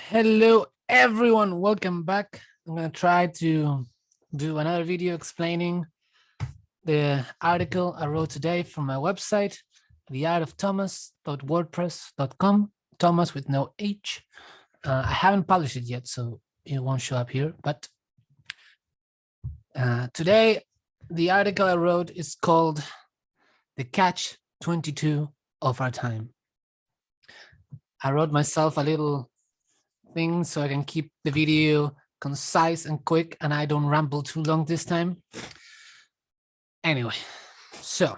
Hello, everyone. Welcome back. I'm going to try to do another video explaining the article I wrote today from my website, theartofthomas.wordpress.com, Thomas with no H. I haven't published it yet, so it won't show up here. But today, the article I wrote is called The Catch-22 of Our Time. I wrote myself a little thing so I can keep the video concise and quick and I don't ramble too long this time. Anyway, so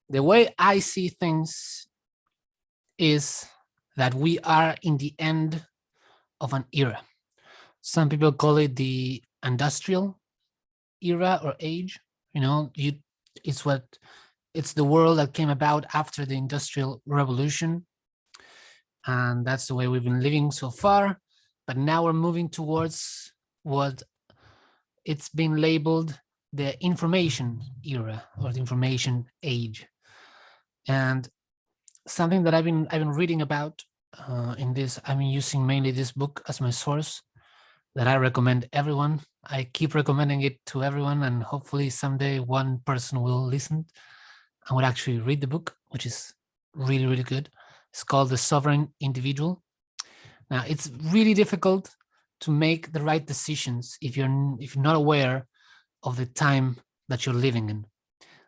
the way I see things is that we are in the end of an era. Some people call it the industrial era or age. You know, it's the world that came about after the Industrial Revolution. And that's the way we've been living so far. But now we're moving towards what it's been labeled the information era or the information age. And something that I've been reading about in this, I've been using mainly this book as my source that I recommend everyone. I keep recommending it to everyone, and hopefully someday one person will listen and will actually read the book, which is really, really good. It's called The Sovereign Individual. Now, it's really difficult to make the right decisions if you're not aware of the time that you're living in.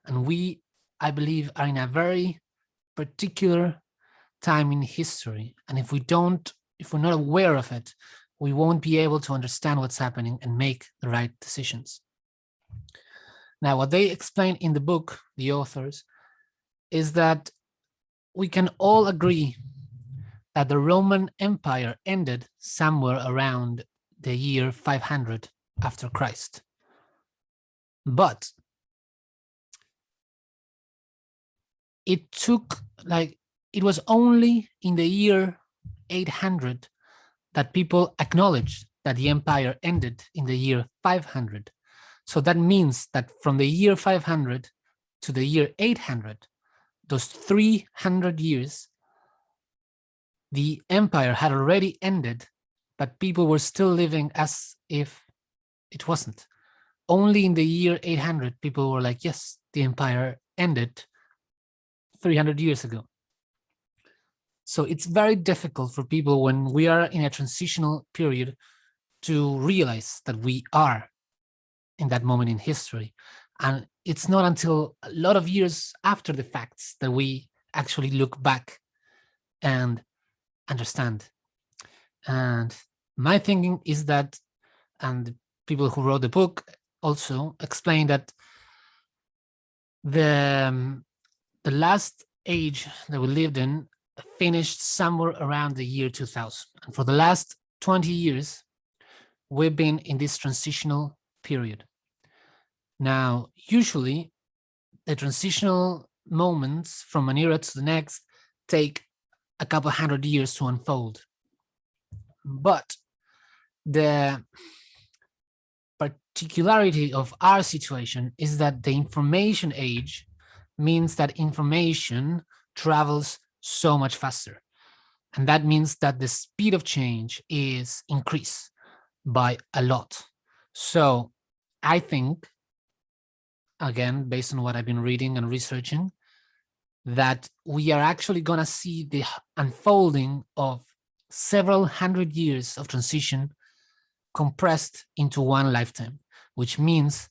And we, I believe, are in a very particular time in history. And if we're not aware of it, we won't be able to understand what's happening and make the right decisions. Now, what they explain in the book, the authors, is that we can all agree that the Roman Empire ended somewhere around the year 500 after Christ. But it was only in the year 800 that people acknowledged that the empire ended in the year 500. So that means that from the year 500 to the year 800, those 300 years, the empire had already ended, but people were still living as if it wasn't. Only in the year 800, people were like, yes, the empire ended 300 years ago. So it's very difficult for people when we are in a transitional period to realize that we are in that moment in history. And it's not until a lot of years after the facts that we actually look back and understand. And my thinking is that, and people who wrote the book also explain that the last age that we lived in finished somewhere around the year 2000. And for the last 20 years, we've been in this transitional period. Now, usually the transitional moments from an era to the next take a couple hundred years to unfold. But the particularity of our situation is that the information age means that information travels so much faster. And that means that the speed of change is increased by a lot. So I think, again, based on what I've been reading and researching, that we are actually going to see the unfolding of several hundred years of transition compressed into one lifetime, which means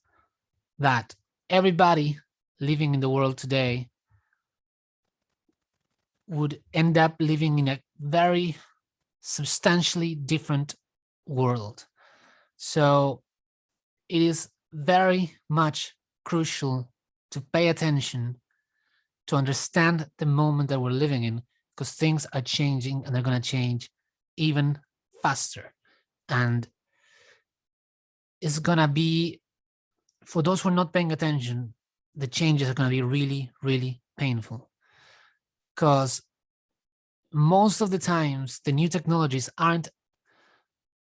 that everybody living in the world today would end up living in a very substantially different world. So it is very much crucial to pay attention, to understand the moment that we're living in, because things are changing and they're going to change even faster. And it's going to be, for those who are not paying attention, the changes are going to be really, really painful. Because most of the times, the new technologies aren't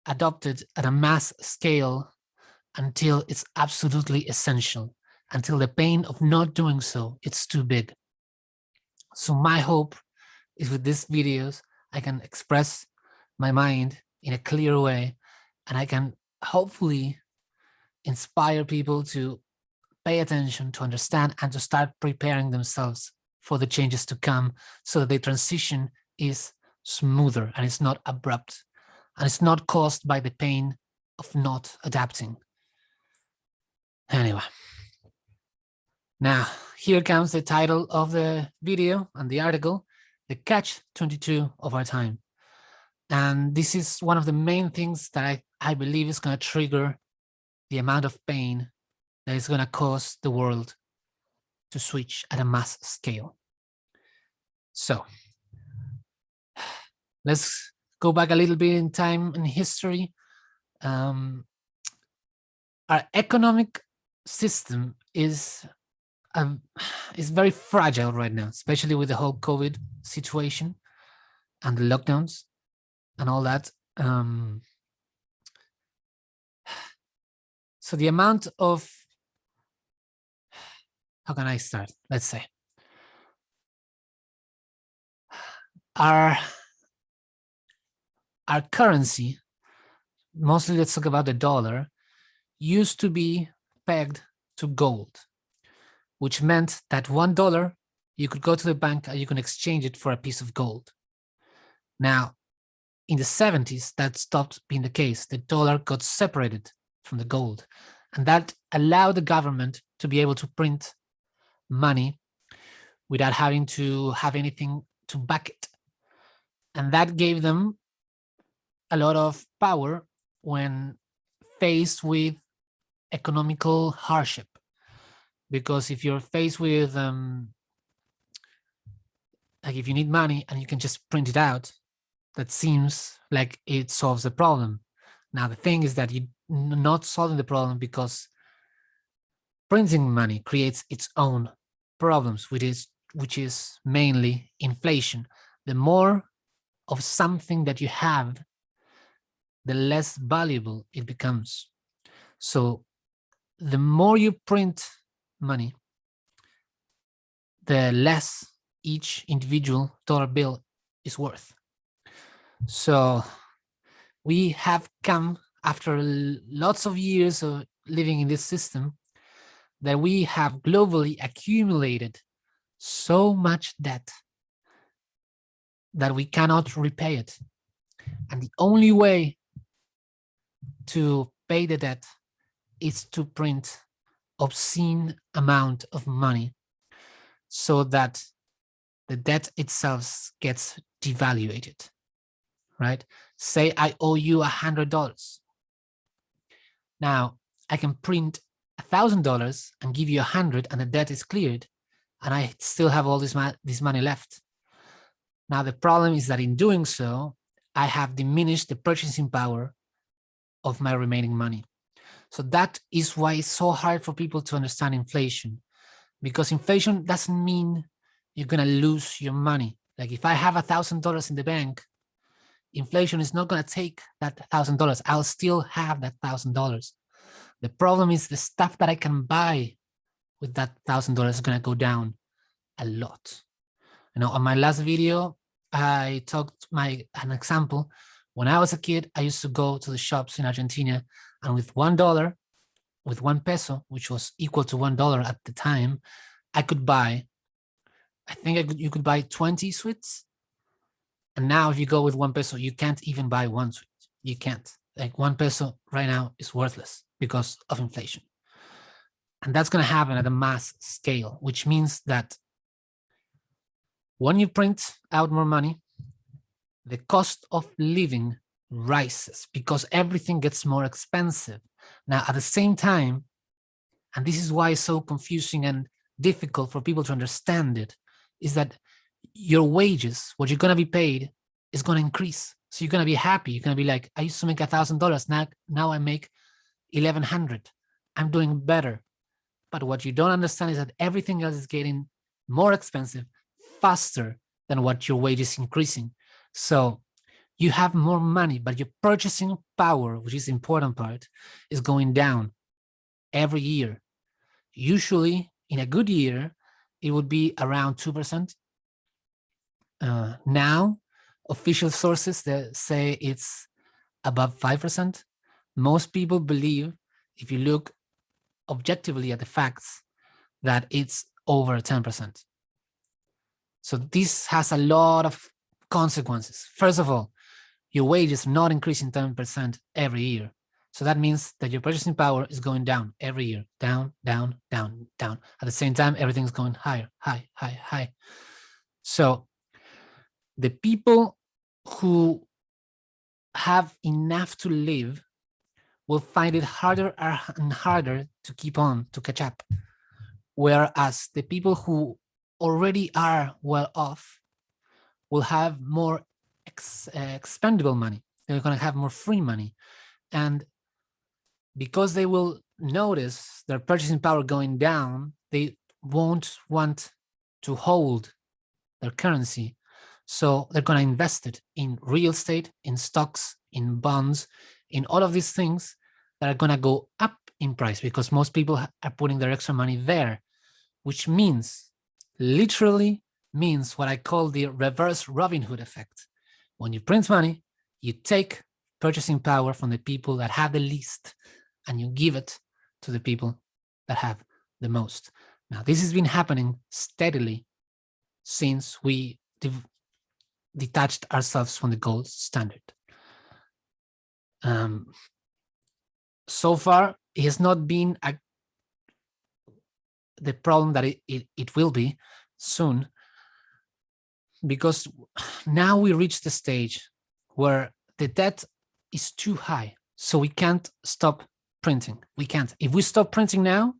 adopted at a mass scale until it's absolutely essential, until the pain of not doing so, it's too big. So my hope is with these videos, I can express my mind in a clear way, and I can hopefully inspire people to pay attention, to understand, and to start preparing themselves for the changes to come, so that the transition is smoother and it's not abrupt, and it's not caused by the pain of not adapting. Anyway, now here comes the title of the video and the article, The Catch-22 of Our Time. And this is one of the main things that I believe is going to trigger the amount of pain that is going to cause the world to switch at a mass scale. So let's go back a little bit in time and history. Our economic system is very fragile right now, especially with the whole COVID situation and the lockdowns and all that. So the amount of, how can I start? Let's say our currency, mostly let's talk about the dollar, used to be pegged to gold, which meant that $1, you could go to the bank and you can exchange it for a piece of gold. Now, in the 70s, that stopped being the case. The dollar got separated from the gold, and that allowed the government to be able to print money without having to have anything to back it. And that gave them a lot of power when faced with economical hardship. Because if you're faced with, like if you need money and you can just print it out, that seems like it solves the problem. Now, the thing is that you're not solving the problem, because printing money creates its own problems, which is mainly inflation. The more of something that you have, the less valuable it becomes. So the more you print money, the less each individual dollar bill is worth. So we have come, after lots of years of living in this system, that we have globally accumulated so much debt that we cannot repay it. And the only way to pay the debt is to print obscene amount of money, so that the debt itself gets devaluated, right? Say I owe you $100. Now I can print $1,000 and give you 100, and the debt is cleared, and I still have all this money left. Now the problem is that in doing so, I have diminished the purchasing power of my remaining money. So that is why it's so hard for people to understand inflation, because inflation doesn't mean you're gonna lose your money. Like if I have $1,000 in the bank, inflation is not gonna take that $1,000. I'll still have that $1,000. The problem is the stuff that I can buy with that $1,000 is gonna go down a lot. You know, on my last video, I talked an example. When I was a kid, I used to go to the shops in Argentina, and with $1, with 1 peso, which was equal to $1 at the time, I could buy, you could buy 20 sweets. And now if you go with 1 peso, you can't even buy 1 sweet. You can't. Like 1 peso right now is worthless because of inflation. And that's going to happen at a mass scale, which means that when you print out more money, the cost of living rises because everything gets more expensive. Now, at the same time, and this is why it's so confusing and difficult for people to understand it, is that your wages, what you're going to be paid, is going to increase. So you're going to be happy. You're going to be like, I used to make $1,000. Now I make 1,100. I'm doing better. But what you don't understand is that everything else is getting more expensive faster than what your wage is increasing. So you have more money, but your purchasing power, which is the important part, is going down every year. Usually in a good year, it would be around 2%. Now official sources that say it's above 5%. Most people believe, if you look objectively at the facts, that it's over 10%. So this has a lot of consequences. First of all, your wage is not increasing 10% every year. So that means that your purchasing power is going down every year, down, down, down, down. At the same time, everything's going higher, high, high, high. So the people who have enough to live will find it harder and harder to keep on, to catch up. Whereas the people who already are well off will have more expendable money. They're going to have more free money. And because they will notice their purchasing power going down, they won't want to hold their currency. So they're going to invest it in real estate, in stocks, in bonds, in all of these things that are going to go up in price because most people are putting their extra money there, which means, literally means what I call the reverse Robin Hood effect. When you print money, you take purchasing power from the people that have the least and you give it to the people that have the most. Now, this has been happening steadily since we detached ourselves from the gold standard. So far, it has not been the problem that it will be soon, because now we reach the stage where the debt is too high, so we can't stop printing. We can't. If we stop printing now,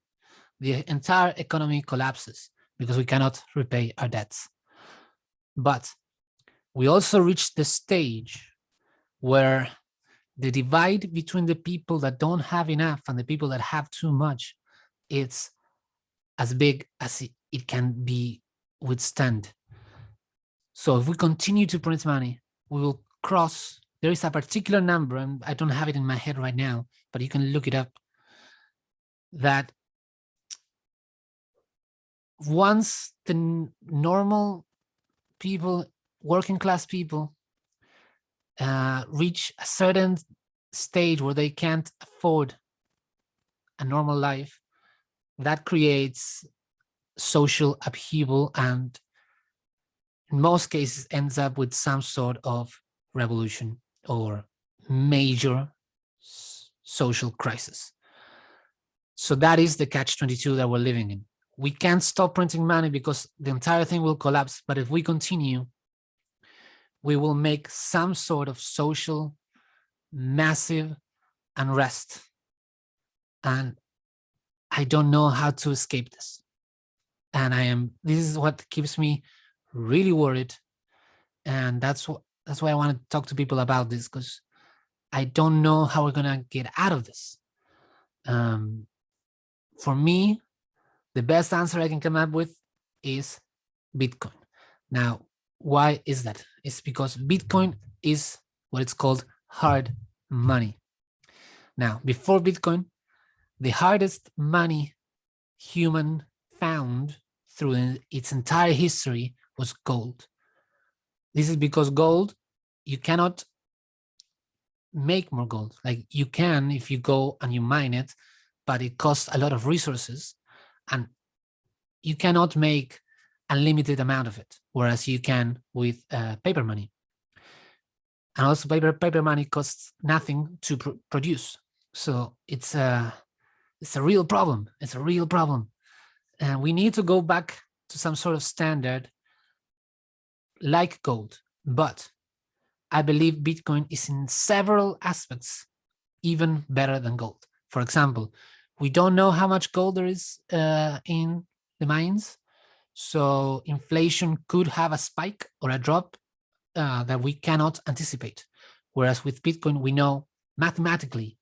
the entire economy collapses because we cannot repay our debts. But we also reached the stage where the divide between the people that don't have enough and the people that have too much, it's as big as it can be withstand. So if we continue to print money, we will cross, there is a particular number, and I don't have it in my head right now, but you can look it up, that once the normal people, working class people, reach a certain stage where they can't afford a normal life, that creates social upheaval and in most cases ends up with some sort of revolution or major social crisis. So that is the catch-22 that we're living in. We can't stop printing money because the entire thing will collapse, but if we continue, we will make some sort of social massive unrest. And I don't know how to escape this. And this is what keeps me really worried. And that's why I want to talk to people about this, because I don't know how we're gonna get out of this. For me, the best answer I can come up with is Bitcoin. Now, why is that? It's because Bitcoin is what it's called hard money. Now, before Bitcoin, the hardest money human found through its entire history was gold. This is because gold, you cannot make more gold. Like you can if you go and you mine it, but it costs a lot of resources and you cannot make a limited amount of it, whereas you can with paper money. And also paper money costs nothing to produce. So it's a real problem. It's a real problem. And we need to go back to some sort of standard like gold. But I believe Bitcoin is in several aspects even better than gold. For example, we don't know how much gold there is in the mines. So inflation could have a spike or a drop that we cannot anticipate. Whereas with Bitcoin, we know mathematically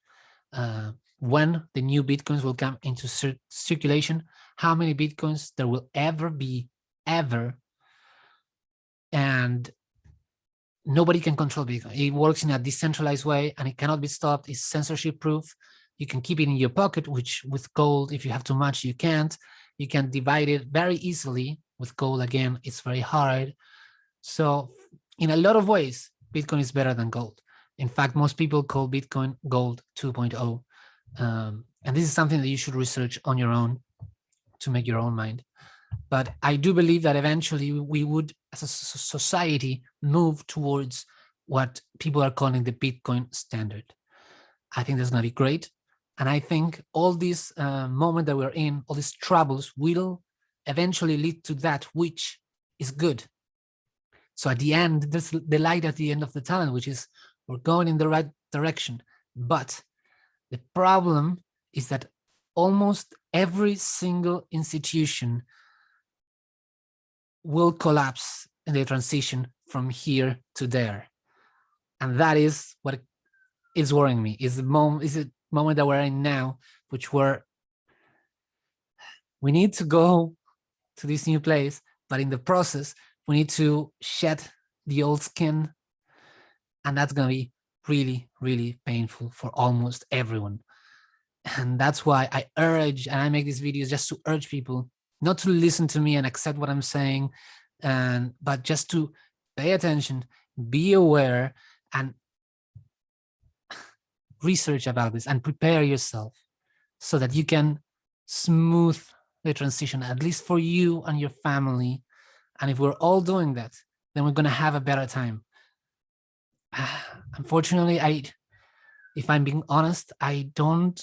when the new Bitcoins will come into circulation, how many Bitcoins there will ever be, ever. And nobody can control Bitcoin. It works in a decentralized way and it cannot be stopped. It's censorship proof. You can keep it in your pocket, which with gold, if you have too much, you can't. You can divide it very easily. With gold, again, it's very hard. So in a lot of ways, Bitcoin is better than gold. In fact, most people call Bitcoin gold 2.0. And this is something that you should research on your own to make your own mind. But I do believe that eventually we would, as a society, move towards what people are calling the Bitcoin standard. I think that's going to be great. And I think all this moment that we're in, all these troubles will eventually lead to that which is good. So at the end, there's the light at the end of the tunnel, which is we're going in the right direction. But the problem is that almost every single institution will collapse in the transition from here to there. And that is what is worrying me, is the moment that we're in now, which we need to go to this new place, but in the process, we need to shed the old skin. And that's going to be really, really painful for almost everyone. And that's why I urge, and I make these videos just to urge people not to listen to me and accept what I'm saying, but just to pay attention, be aware, and research about this and prepare yourself so that you can smooth the transition, at least for you and your family. And if we're all doing that, then we're going to have a better time. Unfortunately, if I'm being honest, I don't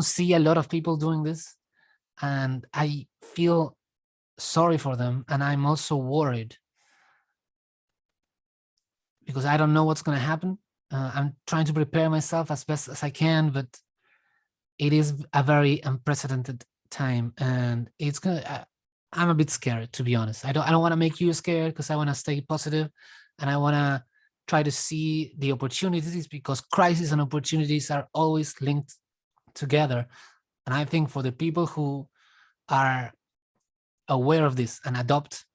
see a lot of people doing this, and I feel sorry for them. And I'm also worried because I don't know what's going to happen. I'm trying to prepare myself as best as I can, but it is a very unprecedented time, and it's gonna. I'm a bit scared, to be honest. I don't want to make you scared, because I want to stay positive, and I want to try to see the opportunities, because crisis and opportunities are always linked together. And I think for the people who are aware of this and adopt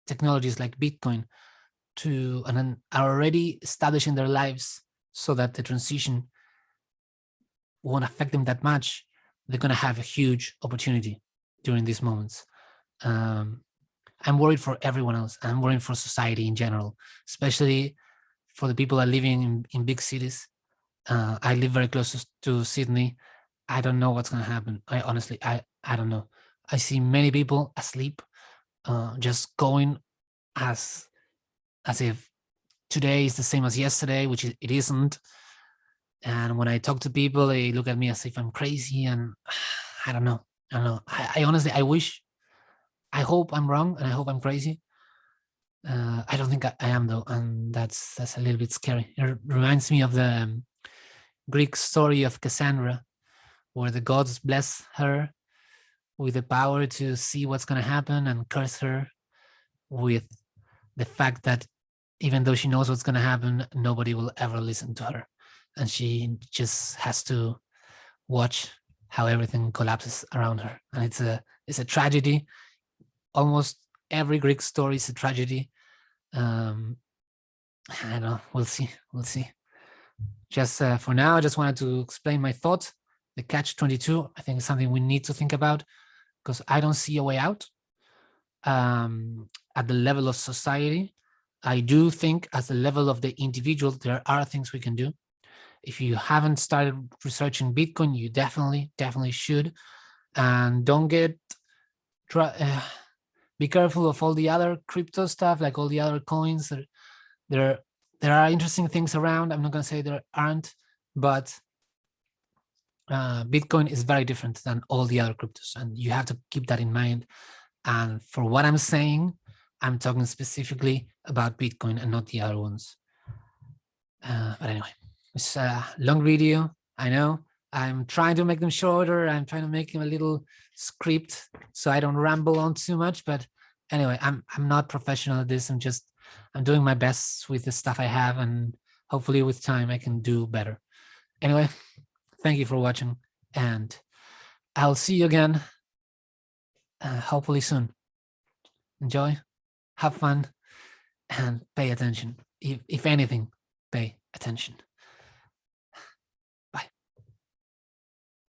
technologies like Bitcoin and are already establishing their lives so that the transition won't affect them that much, they're going to have a huge opportunity during these moments. I'm worried for everyone else. I'm worried for society in general, especially for the people that are living in big cities. I live very close to Sydney. I don't know what's going to happen. I honestly don't know. I see many people asleep, just going as if today is the same as yesterday, which it isn't. And when I talk to people, they look at me as if I'm crazy, and I don't know. I honestly, I hope I'm wrong, and I hope I'm crazy. I don't think I am, though, and that's a little bit scary. It reminds me of the Greek story of Cassandra, where the gods bless her with the power to see what's going to happen, and curse her with the fact that even though she knows what's going to happen, nobody will ever listen to her. And she just has to watch how everything collapses around her. And it's a tragedy. Almost every Greek story is a tragedy. I don't know. We'll see. Just for now, I just wanted to explain my thoughts. The catch-22, I think, is something we need to think about, because I don't see a way out. At the level of society, I do think at the level of the individual, there are things we can do. If you haven't started researching Bitcoin, you definitely should. And don't be careful of all the other crypto stuff, like all the other coins. There are interesting things around. I'm not going to say there aren't, but Bitcoin is very different than all the other cryptos, and you have to keep that in mind. And for what I'm saying, I'm talking specifically about Bitcoin and not the other ones. But anyway, it's a long video. I know. I'm trying to make them shorter. I'm trying to make them a little script so I don't ramble on too much. But anyway, I'm not professional at this. I'm doing my best with the stuff I have, and hopefully with time I can do better. Anyway, thank you for watching, and I'll see you again hopefully soon. Enjoy, have fun, and pay attention. If anything, pay attention.